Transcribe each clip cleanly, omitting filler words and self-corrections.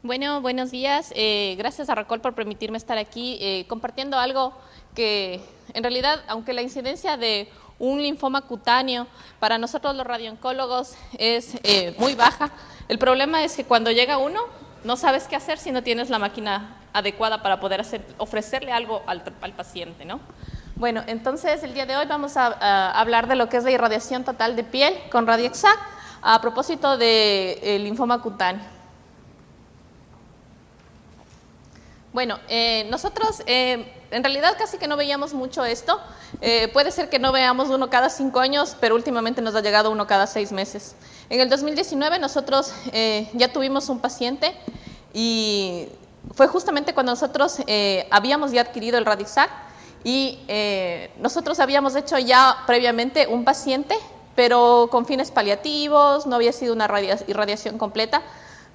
Bueno, buenos días. Gracias a Racol por permitirme estar aquí compartiendo algo que en realidad, aunque la incidencia de un linfoma cutáneo para nosotros los radiooncólogos es muy baja, el problema es que cuando llega uno no sabes qué hacer si no tienes la máquina adecuada para poder ofrecerle algo al paciente, ¿no? Bueno, entonces el día de hoy vamos a hablar de lo que es la irradiación total de piel con RadioExact a propósito del linfoma cutáneo. Bueno, nosotros en realidad casi que no veíamos mucho esto. Puede ser que no veamos uno cada 5 años, pero últimamente nos ha llegado uno cada 6 meses. En el 2019 nosotros ya tuvimos un paciente y fue justamente cuando nosotros habíamos ya adquirido el RadioExact y nosotros habíamos hecho ya previamente un paciente, pero con fines paliativos, no había sido una irradiación completa.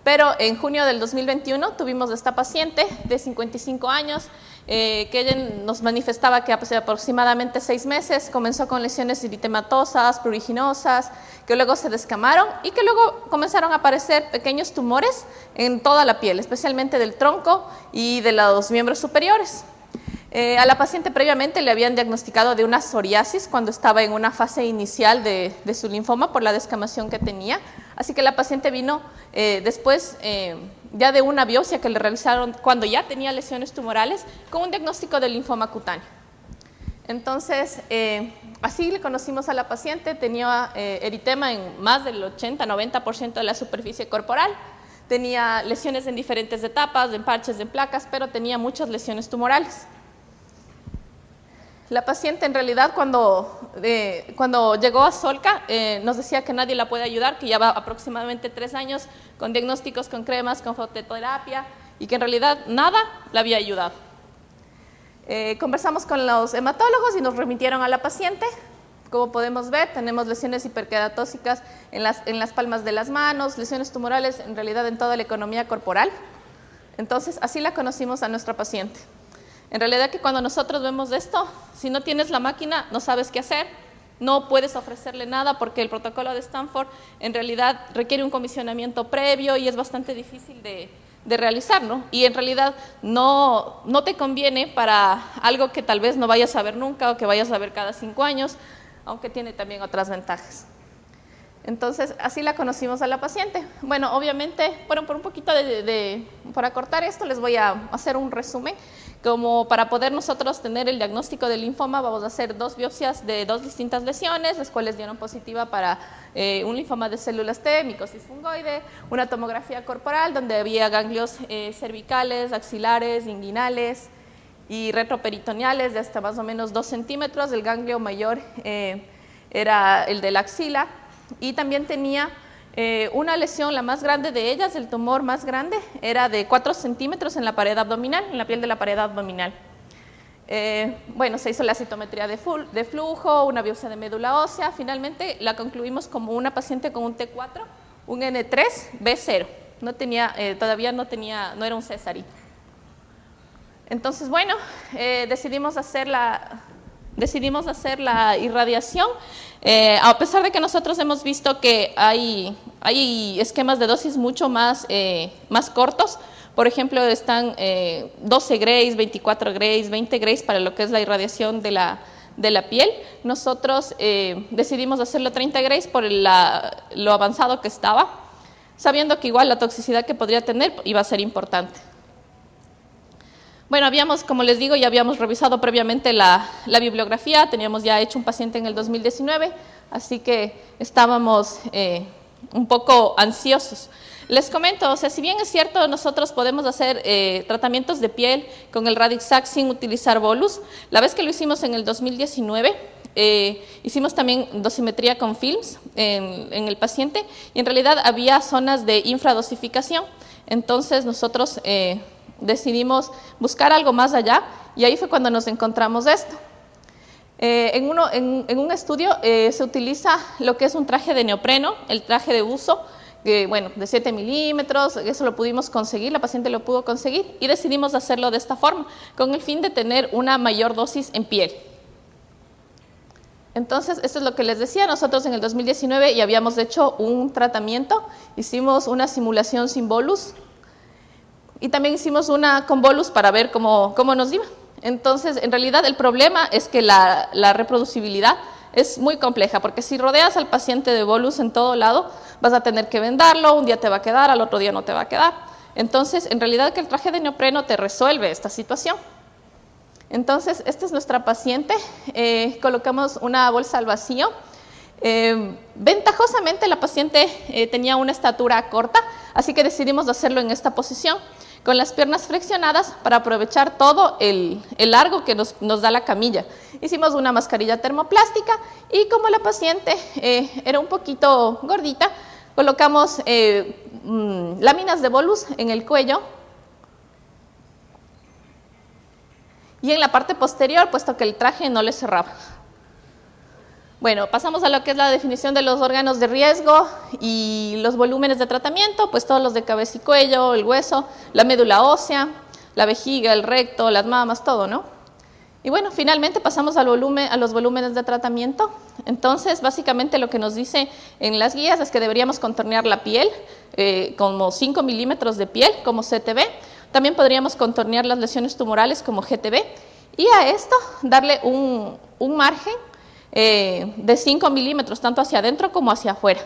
Pero en junio del 2021 tuvimos esta paciente de 55 años que ella nos manifestaba que hace aproximadamente 6 meses comenzó con lesiones eritematosas, pruriginosas, que luego se descamaron y que luego comenzaron a aparecer pequeños tumores en toda la piel, especialmente del tronco y de los miembros superiores. A la paciente previamente le habían diagnosticado de una psoriasis cuando estaba en una fase inicial de su linfoma por la descamación que tenía. Así que la paciente vino después ya de una biopsia que le realizaron cuando ya tenía lesiones tumorales con un diagnóstico de linfoma cutáneo. Entonces, así le conocimos a la paciente, tenía eritema en más del 80-90% de la superficie corporal, tenía lesiones en diferentes etapas, en parches, en placas, pero tenía muchas lesiones tumorales. La paciente en realidad cuando llegó a Solca nos decía que nadie la puede ayudar, que lleva aproximadamente 3 años con diagnósticos, con cremas, con fototerapia y que en realidad nada la había ayudado. Conversamos con los hematólogos y nos remitieron a la paciente. Como podemos ver, tenemos lesiones hiperqueratóxicas en las palmas de las manos, lesiones tumorales en realidad en toda la economía corporal. Entonces, así la conocimos a nuestra paciente. En realidad que cuando nosotros vemos esto, si no tienes la máquina, no sabes qué hacer, no puedes ofrecerle nada porque el protocolo de Stanford en realidad requiere un comisionamiento previo y es bastante difícil de realizar, ¿no? Y en realidad no te conviene para algo que tal vez no vayas a ver nunca o que vayas a ver cada 5 años, aunque tiene también otras ventajas. Entonces, así la conocimos a la paciente. Bueno, obviamente, por un poquito para cortar esto, les voy a hacer un resumen. Como para poder nosotros tener el diagnóstico del linfoma, vamos a hacer 2 biopsias de 2 distintas lesiones, las cuales dieron positiva para un linfoma de células T, micosis fungoide, una tomografía corporal donde había ganglios cervicales, axilares, inguinales y retroperitoneales de hasta más o menos 2 centímetros. El ganglio mayor era el de la axila. Y también tenía una lesión, la más grande de ellas, el tumor más grande, era de 4 centímetros en la pared abdominal, en la piel de la pared abdominal. Bueno, se hizo la citometría de flujo, una biopsia de médula ósea, finalmente la concluimos como una paciente con un T4, un N3, B0, todavía no era un cesarino. Entonces, bueno, decidimos hacer la irradiación, a pesar de que nosotros hemos visto que hay esquemas de dosis mucho más cortos. Por ejemplo, están 12 grays, 24 grays, 20 grays para lo que es la irradiación de la piel. Nosotros decidimos hacerlo 30 grays por lo avanzado que estaba, sabiendo que igual la toxicidad que podría tener iba a ser importante. Bueno, como les digo, ya habíamos revisado previamente la bibliografía, teníamos ya hecho un paciente en el 2019, así que estábamos un poco ansiosos. Les comento, o sea, si bien es cierto, nosotros podemos hacer tratamientos de piel con el RadioExact sin utilizar bolus. La vez que lo hicimos en el 2019, hicimos también dosimetría con films en el paciente y en realidad había zonas de infradosificación. Entonces nosotros decidimos buscar algo más allá y ahí fue cuando nos encontramos esto. En un estudio se utiliza lo que es un traje de neopreno, el traje de uso, bueno, de 7 milímetros, eso lo pudimos conseguir, la paciente lo pudo conseguir y decidimos hacerlo de esta forma, con el fin de tener una mayor dosis en piel. Entonces, esto es lo que les decía, nosotros en el 2019 ya habíamos hecho un tratamiento, hicimos una simulación sin bolus, Y también hicimos una con bolus para ver cómo nos iba. Entonces, en realidad el problema es que la reproducibilidad es muy compleja, porque si rodeas al paciente de bolus en todo lado, vas a tener que vendarlo, un día te va a quedar, al otro día no te va a quedar. Entonces, en realidad que el traje de neopreno te resuelve esta situación. Entonces, esta es nuestra paciente, colocamos una bolsa al vacío. Ventajosamente la paciente tenía una estatura corta, así que decidimos hacerlo en esta posición, con las piernas flexionadas para aprovechar todo el largo que nos da la camilla. Hicimos una mascarilla termoplástica y como la paciente era un poquito gordita, colocamos láminas de bolus en el cuello y en la parte posterior, puesto que el traje no le cerraba. Bueno, pasamos a lo que es la definición de los órganos de riesgo y los volúmenes de tratamiento, pues todos los de cabeza y cuello, el hueso, la médula ósea, la vejiga, el recto, las mamas, todo, ¿no? Y bueno, finalmente pasamos a los volúmenes de tratamiento. Entonces, básicamente lo que nos dice en las guías es que deberíamos contornear la piel, como 5 milímetros de piel, como CTB. También podríamos contornear las lesiones tumorales como GTB. Y a esto darle un margen de 5 milímetros, tanto hacia adentro como hacia afuera.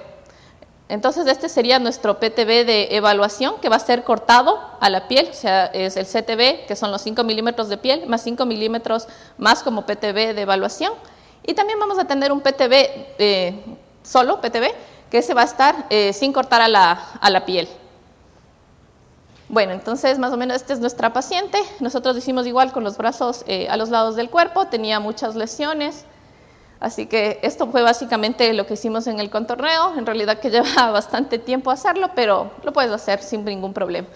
Entonces, este sería nuestro PTB de evaluación, que va a ser cortado a la piel, o sea, es el CTB, que son los 5 milímetros de piel, más 5 milímetros más como PTB de evaluación. Y también vamos a tener un PTB, solo PTB, que ese va a estar sin cortar a la piel. Bueno, entonces más o menos esta es nuestra paciente. Nosotros hicimos igual con los brazos a los lados del cuerpo, tenía muchas lesiones. Así que esto fue básicamente lo que hicimos en el contorneo. En realidad que lleva bastante tiempo hacerlo, pero lo puedes hacer sin ningún problema.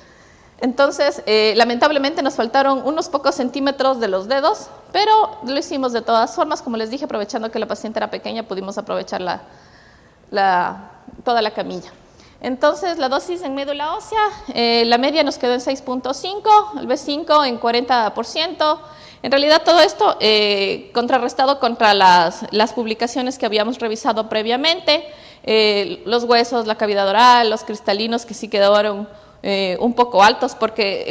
Entonces, lamentablemente nos faltaron unos pocos centímetros de los dedos, pero lo hicimos de todas formas. Como les dije, aprovechando que la paciente era pequeña, pudimos aprovechar toda la camilla. Entonces, la dosis en médula ósea, la media nos quedó en 6.5, el B5 en 40%. En realidad todo esto contrarrestado contra las publicaciones que habíamos revisado previamente, los huesos, la cavidad oral, los cristalinos que sí quedaron un poco altos porque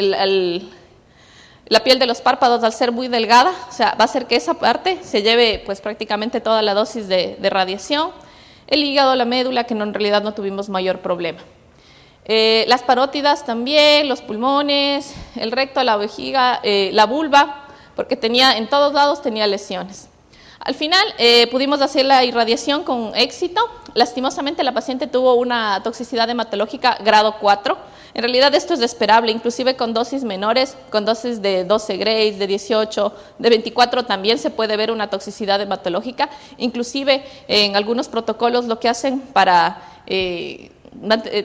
la piel de los párpados al ser muy delgada, o sea, va a hacer que esa parte se lleve pues prácticamente toda la dosis de radiación. El hígado, la médula, que en realidad no tuvimos mayor problema. Las parótidas también, los pulmones, el recto, la vejiga, la vulva, porque en todos lados tenía lesiones. Al final pudimos hacer la irradiación con éxito. Lastimosamente la paciente tuvo una toxicidad hematológica grado 4. En realidad esto es esperable, inclusive con dosis menores, con dosis de 12 grays, de 18, de 24 también se puede ver una toxicidad hematológica. Inclusive en algunos protocolos lo que hacen para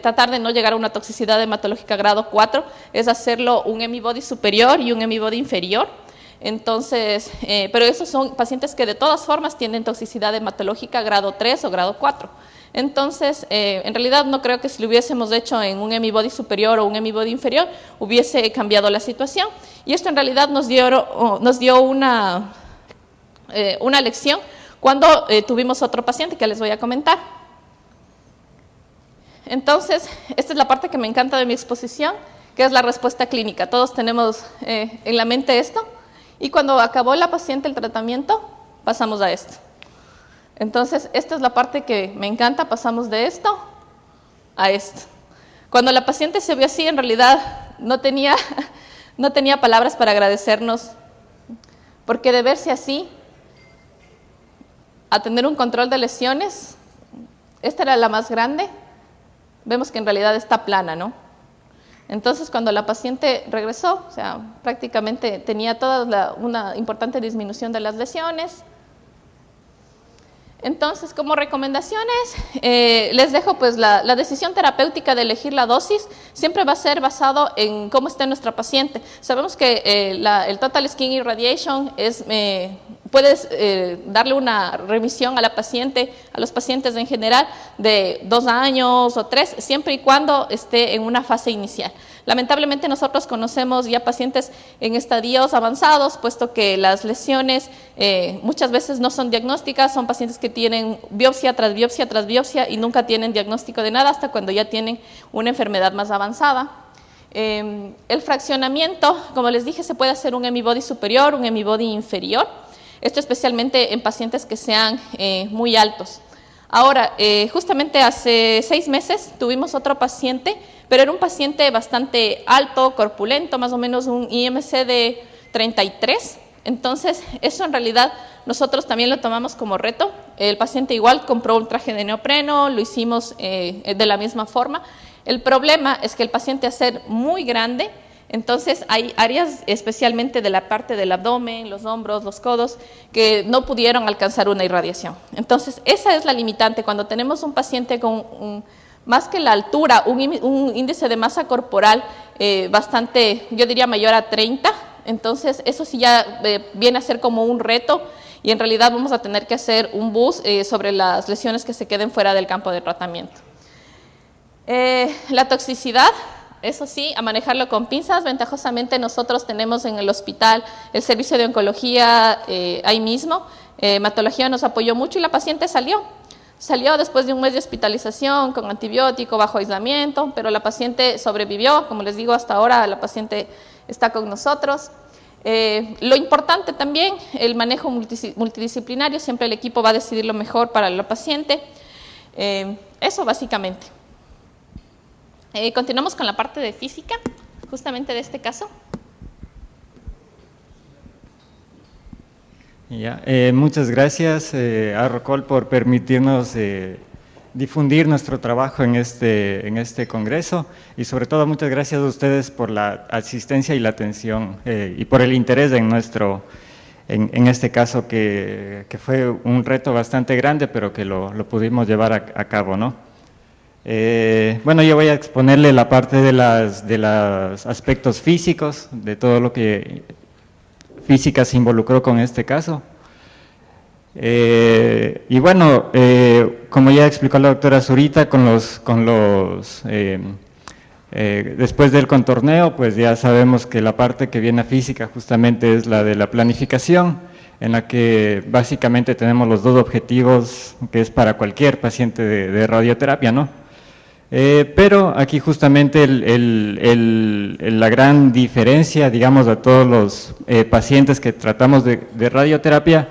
tratar de no llegar a una toxicidad hematológica grado 4 es hacerlo un hemibody superior y un hemibody inferior. Entonces, pero esos son pacientes que de todas formas tienen toxicidad hematológica grado 3 o grado 4. Entonces, en realidad no creo que si lo hubiésemos hecho en un hemibody superior o un hemibody inferior hubiese cambiado la situación. Y esto en realidad nos dio una lección cuando tuvimos otro paciente que les voy a comentar. Entonces, esta es la parte que me encanta de mi exposición, que es la respuesta clínica. Todos tenemos en la mente esto. Y cuando acabó la paciente el tratamiento, pasamos a esto. Entonces, esta es la parte que me encanta, pasamos de esto a esto. Cuando la paciente se vio así, en realidad no tenía palabras para agradecernos, porque de verse así, a tener un control de lesiones, esta era la más grande, vemos que en realidad está plana, ¿no? Entonces, cuando la paciente regresó, o sea, prácticamente tenía una importante disminución de las lesiones. Entonces, como recomendaciones, les dejo pues la decisión terapéutica de elegir la dosis siempre va a ser basado en cómo esté nuestra paciente. Sabemos que el Total Skin Irradiation puedes darle una remisión a la paciente, a los pacientes en general, de 2 años o 3, siempre y cuando esté en una fase inicial. Lamentablemente nosotros conocemos ya pacientes en estadios avanzados, puesto que las lesiones muchas veces no son diagnósticas, son pacientes que tienen biopsia tras biopsia tras biopsia y nunca tienen diagnóstico de nada hasta cuando ya tienen una enfermedad más avanzada. El fraccionamiento, como les dije, se puede hacer un hemibody superior, un hemibody inferior. Esto especialmente en pacientes que sean muy altos. Ahora, justamente hace 6 meses tuvimos otro paciente, pero era un paciente bastante alto, corpulento, más o menos un IMC de 33. Entonces, eso en realidad nosotros también lo tomamos como reto. El paciente igual compró un traje de neopreno, lo hicimos de la misma forma. El problema es que el paciente, al ser muy grande, entonces hay áreas especialmente de la parte del abdomen, los hombros, los codos, que no pudieron alcanzar una irradiación. Entonces, esa es la limitante. Cuando tenemos un paciente con más que la altura, un índice de masa corporal bastante, yo diría mayor a 30, entonces eso sí ya viene a ser como un reto y en realidad vamos a tener que hacer un BUS sobre las lesiones que se queden fuera del campo de tratamiento. La toxicidad, eso sí, a manejarlo con pinzas. Ventajosamente nosotros tenemos en el hospital el servicio de oncología ahí mismo. Hematología nos apoyó mucho y la paciente salió después de un mes de hospitalización con antibiótico, bajo aislamiento, pero la paciente sobrevivió. Como les digo, hasta ahora la paciente está con nosotros. Lo importante también, el manejo multidisciplinario, siempre el equipo va a decidir lo mejor para la paciente. Eso básicamente. Continuamos con la parte de física, justamente de este caso. Ya, muchas gracias a ROCOL por permitirnos difundir nuestro trabajo en este congreso y sobre todo muchas gracias a ustedes por la asistencia y la atención y por el interés en este caso que fue un reto bastante grande, pero que lo pudimos llevar a cabo, ¿no? Bueno, yo voy a exponerle la parte de los aspectos físicos, de todo lo que física se involucró con este caso. Y bueno, como ya explicó la doctora Zurita, después del contorneo, pues ya sabemos que la parte que viene a física justamente es la de la planificación, en la que básicamente tenemos los dos objetivos que es para cualquier paciente de radioterapia, ¿no? Pero aquí justamente la gran diferencia, digamos, a todos los pacientes que tratamos de radioterapia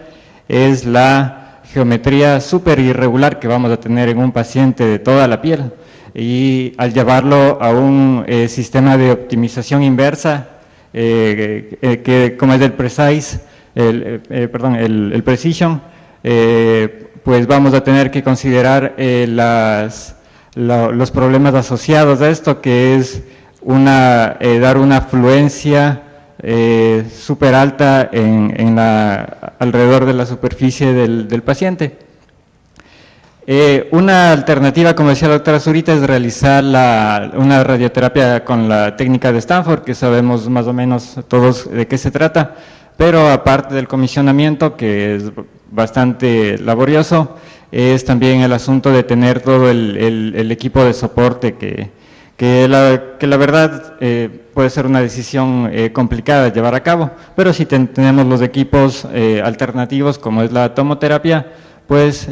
es la geometría súper irregular que vamos a tener en un paciente de toda la piel. Y al llevarlo a un sistema de optimización inversa, que como es el Precise, el Precision, pues vamos a tener que considerar los problemas asociados a esto, que es dar una fluencia súper alta alrededor de la superficie del paciente. Una alternativa, como decía la doctora Zurita, es realizar una radioterapia con la técnica de Stanford, que sabemos más o menos todos de qué se trata, pero aparte del comisionamiento, que es bastante laborioso, es también el asunto de tener todo el equipo de soporte que la verdad puede ser una decisión complicada de llevar a cabo, pero si tenemos los equipos alternativos como es la tomoterapia, pues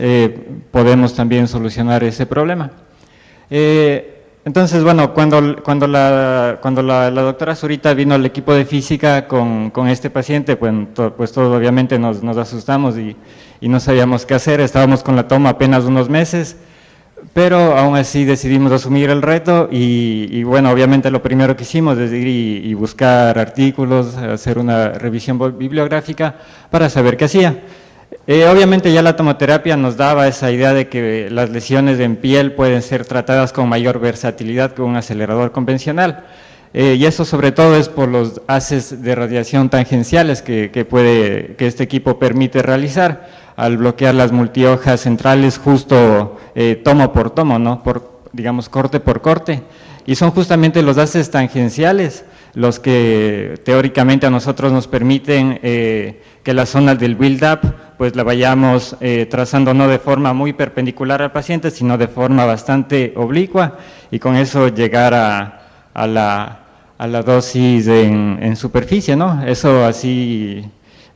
podemos también solucionar ese problema. Entonces, bueno, cuando la doctora Zurita vino al equipo de física con este paciente, pues todos obviamente nos asustamos y no sabíamos qué hacer. Estábamos con la toma apenas unos meses, pero aún así decidimos asumir el reto y bueno, obviamente lo primero que hicimos es ir y buscar artículos, hacer una revisión bibliográfica para saber qué hacía. Obviamente ya la tomoterapia nos daba esa idea de que las lesiones en piel pueden ser tratadas con mayor versatilidad que un acelerador convencional. Y eso sobre todo es por los haces de radiación tangenciales que este equipo permite realizar al bloquear las multihojas centrales justo tomo por tomo, ¿no? Digamos corte por corte. Y son justamente los haces tangenciales los que teóricamente a nosotros nos permiten que la zona del build-up pues la vayamos trazando no de forma muy perpendicular al paciente, sino de forma bastante oblicua y con eso llegar a la dosis en superficie, ¿no? Eso así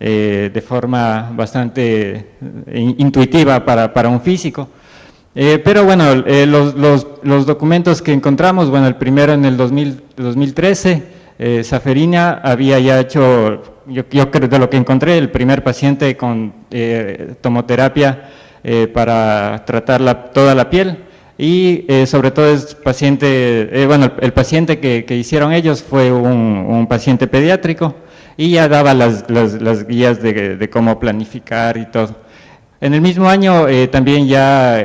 de forma bastante intuitiva para un físico. Pero bueno, los documentos que encontramos, bueno, el primero en el 2013, Saferina había ya hecho, yo creo de lo que encontré, el primer paciente con tomoterapia para tratar toda la piel. Y sobre todo es paciente, bueno, el paciente que hicieron ellos fue un paciente pediátrico y ya daba las guías de cómo planificar y todo. En el mismo año también ya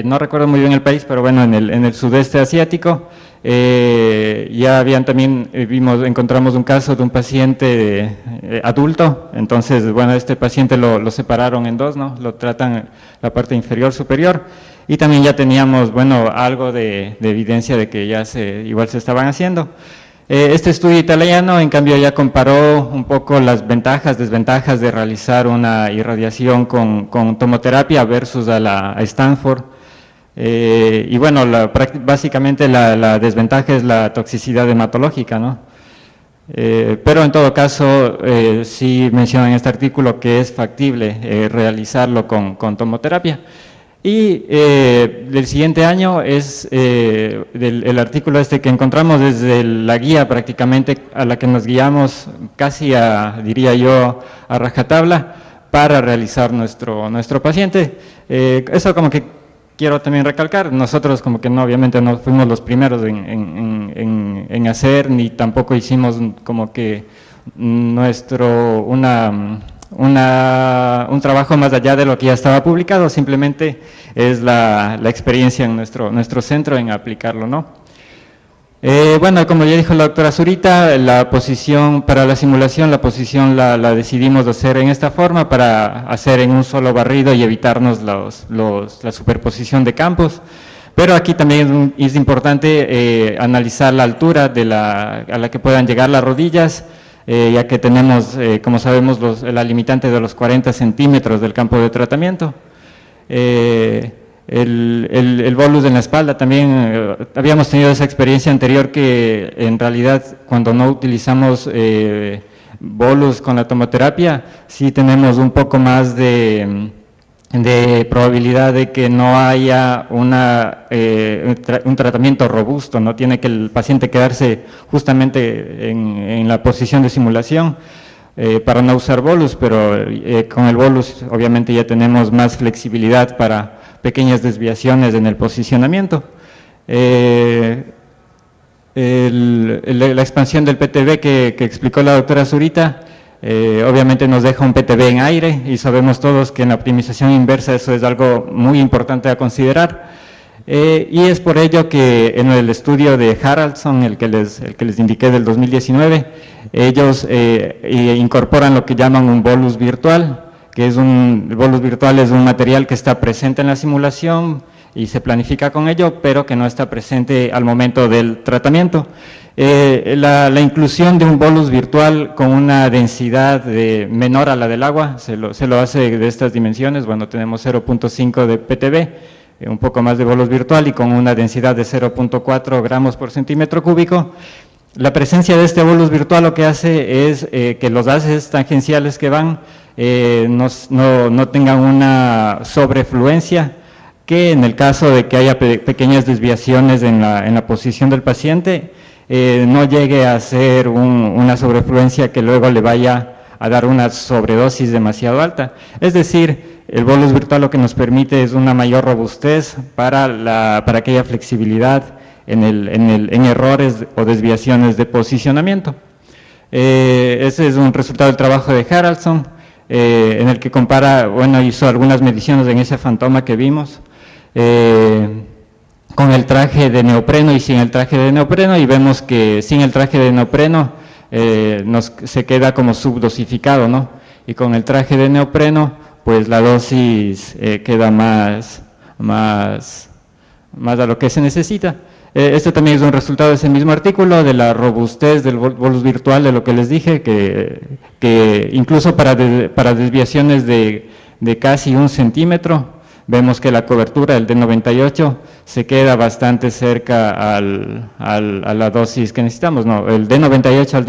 no recuerdo muy bien el país, pero bueno, en el sudeste asiático, ya habían también, encontramos un caso de un paciente adulto. Entonces, bueno, este paciente lo separaron en dos, ¿no? Lo tratan la parte inferior, superior, y también ya teníamos, bueno, algo de evidencia de que ya igual se estaban haciendo. Este estudio italiano, en cambio, ya comparó un poco las ventajas, desventajas de realizar una irradiación con tomoterapia versus a Stanford. Y bueno, básicamente la desventaja es la toxicidad hematológica, ¿no? Pero en todo caso, sí menciona en este artículo que es factible realizarlo con tomoterapia. Y del siguiente año es el artículo este que encontramos desde la guía prácticamente a la que nos guiamos casi diría yo, a rajatabla para realizar nuestro paciente. Eso como que quiero también recalcar, nosotros como que no, obviamente no fuimos los primeros en hacer, ni tampoco hicimos como que un trabajo más allá de lo que ya estaba publicado, simplemente es la experiencia en nuestro centro en aplicarlo, ¿no? Bueno, como ya dijo la doctora Zurita, la posición para la simulación, la decidimos hacer en esta forma para hacer en un solo barrido y evitarnos la superposición de campos. Pero aquí también es importante analizar la altura a la que puedan llegar las rodillas, ya que tenemos, como sabemos, la limitante de los 40 centímetros del campo de tratamiento. El bolus en la espalda también, habíamos tenido esa experiencia anterior que en realidad cuando no utilizamos bolus con la tomoterapia, sí tenemos un poco más de probabilidad de que no haya un tratamiento robusto, no tiene que el paciente quedarse justamente en la posición de simulación para no usar bolus, pero con el bolus obviamente ya tenemos más flexibilidad para pequeñas desviaciones en el posicionamiento. La expansión del PTB que explicó la doctora Zurita, obviamente nos deja un PTB en aire y sabemos todos que en la optimización inversa eso es algo muy importante a considerar. Y es por ello que en el estudio de Haraldson, el que les indiqué del 2019, ellos incorporan lo que llaman un bolus virtual, el bolus virtual es un material que está presente en la simulación y se planifica con ello, pero que no está presente al momento del tratamiento. La inclusión de un bolus virtual con una densidad menor a la del agua, se lo hace de estas dimensiones, bueno, tenemos 0.5 de PTB, un poco más de bolus virtual y con una densidad de 0.4 gramos por centímetro cúbico. La presencia de este bolus virtual lo que hace es que los haces tangenciales que van no tengan una sobrefluencia, que en el caso de que haya pequeñas desviaciones en la posición del paciente, no llegue a ser una sobrefluencia que luego le vaya a dar una sobredosis demasiado alta. Es decir, el bolus virtual lo que nos permite es una mayor robustez para que haya flexibilidad en errores o desviaciones de posicionamiento. Ese es un resultado del trabajo de Haraldson, en el que compara, bueno, hizo algunas mediciones en ese fantoma que vimos, con el traje de neopreno y sin el traje de neopreno, y vemos que sin el traje de neopreno se queda como subdosificado, ¿no? Y con el traje de neopreno, pues la dosis queda más a lo que se necesita. Este también es un resultado de ese mismo artículo, de la robustez del bolus virtual, de lo que les dije, que incluso para desviaciones de casi 1 centímetro, vemos que la cobertura, el D98, se queda bastante cerca a la dosis que necesitamos. No, el D98 al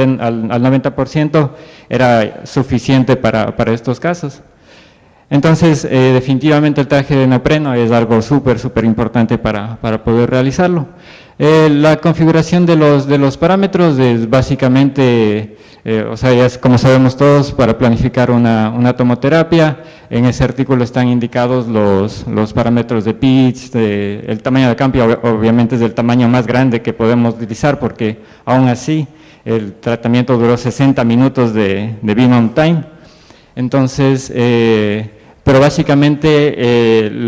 90% era suficiente para estos casos. Entonces, definitivamente el traje de neopreno es algo súper importante para poder realizarlo. La configuración de los parámetros es básicamente, o sea, ya es, como sabemos todos, para planificar una tomoterapia. En ese artículo están indicados los parámetros de pitch, el tamaño de campo, obviamente es el tamaño más grande que podemos utilizar, porque aún así el tratamiento duró 60 minutos de beam on time. Entonces, pero básicamente el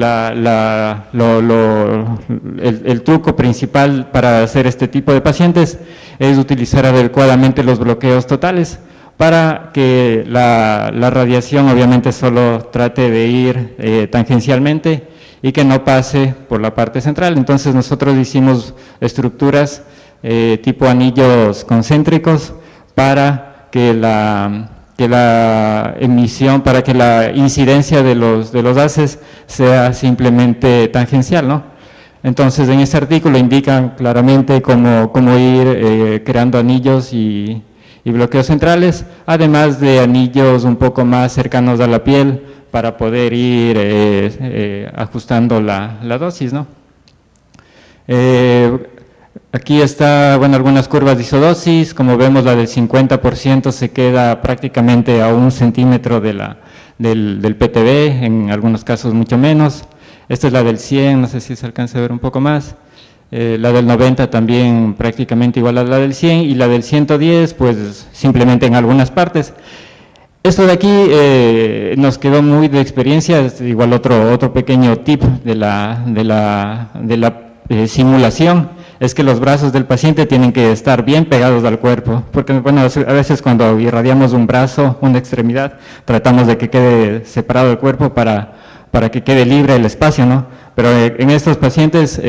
truco principal para hacer este tipo de pacientes es utilizar adecuadamente los bloqueos totales para que la radiación obviamente solo trate de ir tangencialmente y que no pase por la parte central. Entonces nosotros hicimos estructuras tipo anillos concéntricos para que la emisión, para que la incidencia de los haces sea simplemente tangencial, ¿no? Entonces en este artículo indican claramente cómo ir creando anillos y bloqueos centrales, además de anillos un poco más cercanos a la piel para poder ir ajustando la dosis, ¿no? Aquí está, bueno, algunas curvas de isodosis. Como vemos, la del 50% se queda prácticamente a 1 centímetro del PTB, en algunos casos mucho menos. Esta es la del 100, no sé si se alcanza a ver un poco más. La del 90 también prácticamente igual a la del 100, y la del 110 pues simplemente en algunas partes. Esto de aquí nos quedó muy de experiencia. Igual otro pequeño tip de la simulación es que los brazos del paciente tienen que estar bien pegados al cuerpo, porque bueno, a veces cuando irradiamos un brazo, una extremidad, tratamos de que quede separado del cuerpo para que quede libre el espacio, ¿no? Pero en estos pacientes,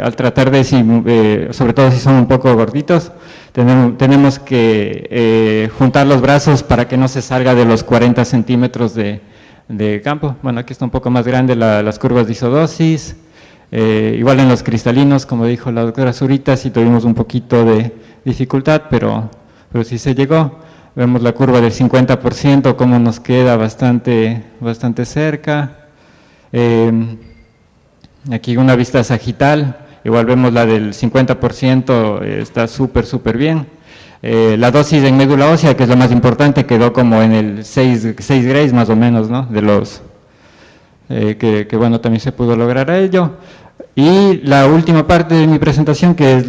al tratar sobre todo si son un poco gorditos, tenemos que juntar los brazos para que no se salga de los 40 centímetros de campo. Bueno, aquí está un poco más grande las curvas de isodosis. Igual en los cristalinos, como dijo la doctora Zurita, sí tuvimos un poquito de dificultad, pero sí se llegó. Vemos la curva del 50%, cómo nos queda bastante cerca. Aquí una vista sagital, igual vemos la del 50%, está súper bien. La dosis en médula ósea, que es la más importante, quedó como en el 6 grays más o menos, ¿no? De los que bueno, también se pudo lograr a ello. Y la última parte de mi presentación, que es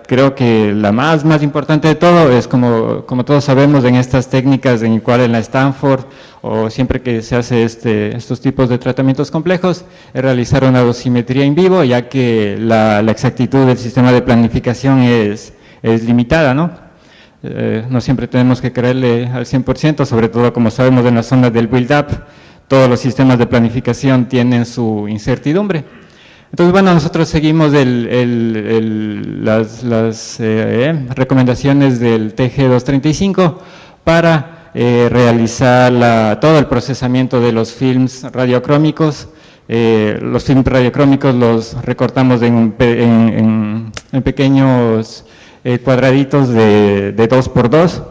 creo que la más importante de todo, es como todos sabemos en estas técnicas, en igual en la Stanford, o siempre que se hace estos tipos de tratamientos complejos, es realizar una dosimetría in vivo, ya que la exactitud del sistema de planificación es limitada, ¿no? No siempre tenemos que creerle al 100%, sobre todo como sabemos en la zona del build-up, todos los sistemas de planificación tienen su incertidumbre. Entonces, bueno, nosotros seguimos las recomendaciones del TG235 para realizar todo el procesamiento de los films radiocrómicos. Los films radiocrómicos los recortamos en pequeños cuadraditos de 2x2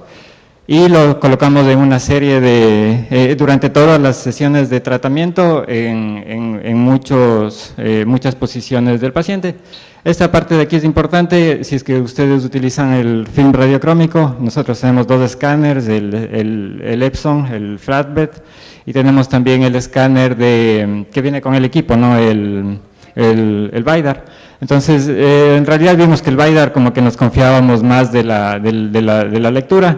y lo colocamos en una serie durante todas las sesiones de tratamiento en muchas posiciones del paciente. Esta parte de aquí es importante. Si es que ustedes utilizan el film radiocrómico, nosotros tenemos 2 escáneres, el Epson, el Flatbed, y tenemos también el escáner que viene con el equipo, ¿no? el VIDAR. Entonces, en realidad vimos que el VIDAR como que nos confiábamos más de la lectura.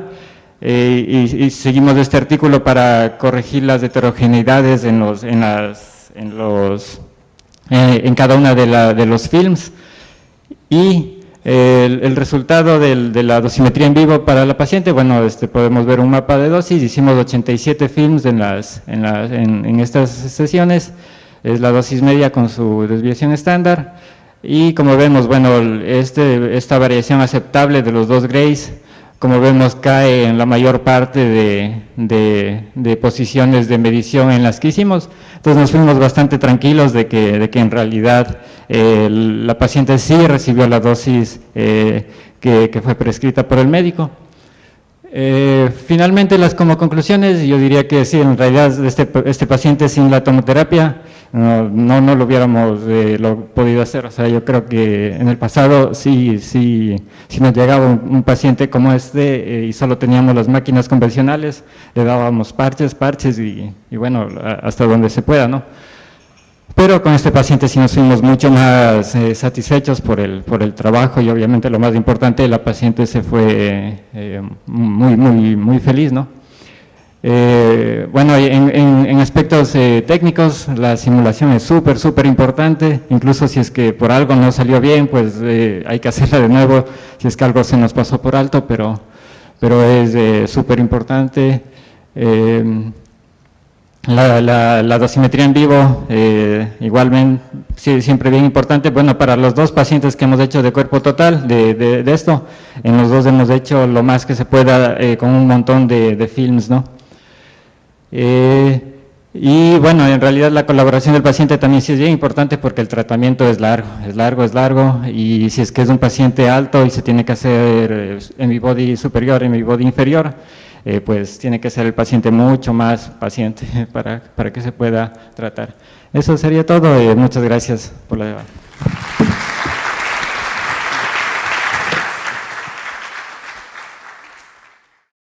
Y seguimos este artículo para corregir las heterogeneidades en cada una de los films, y el resultado de la dosimetría en vivo para la paciente. Bueno, podemos ver un mapa de dosis. Hicimos 87 films en estas sesiones. Es la dosis media con su desviación estándar, y como vemos, bueno, esta variación aceptable de los 2 grays, como vemos, cae en la mayor parte de posiciones de medición en las que hicimos. Entonces nos fuimos bastante tranquilos de que en realidad la paciente sí recibió la dosis que fue prescrita por el médico. Finalmente, como conclusiones, yo diría que sí, en realidad este paciente sin la tomoterapia no lo hubiéramos podido hacer. O sea, yo creo que en el pasado sí nos llegaba un paciente como este y solo teníamos las máquinas convencionales, le dábamos parches y bueno, hasta donde se pueda, ¿no? Pero con este paciente sí nos fuimos mucho más satisfechos por el trabajo y obviamente lo más importante, la paciente se fue muy feliz, ¿no? Bueno, en aspectos técnicos, la simulación es súper importante, incluso si es que por algo no salió bien, pues hay que hacerla de nuevo, si es que algo se nos pasó por alto, pero es súper importante. La dosimetría en vivo, igualmente, sí, siempre bien importante. Bueno, para los dos pacientes que hemos hecho de cuerpo total, de esto, en los dos hemos hecho lo más que se pueda con un montón de films, ¿no? Y bueno, en realidad la colaboración del paciente también sí es bien importante porque el tratamiento es largo, y si es que es un paciente alto y se tiene que hacer MI-Body superior, MI-Body inferior, pues tiene que ser el paciente mucho más paciente para que se pueda tratar. Eso sería todo, muchas gracias por la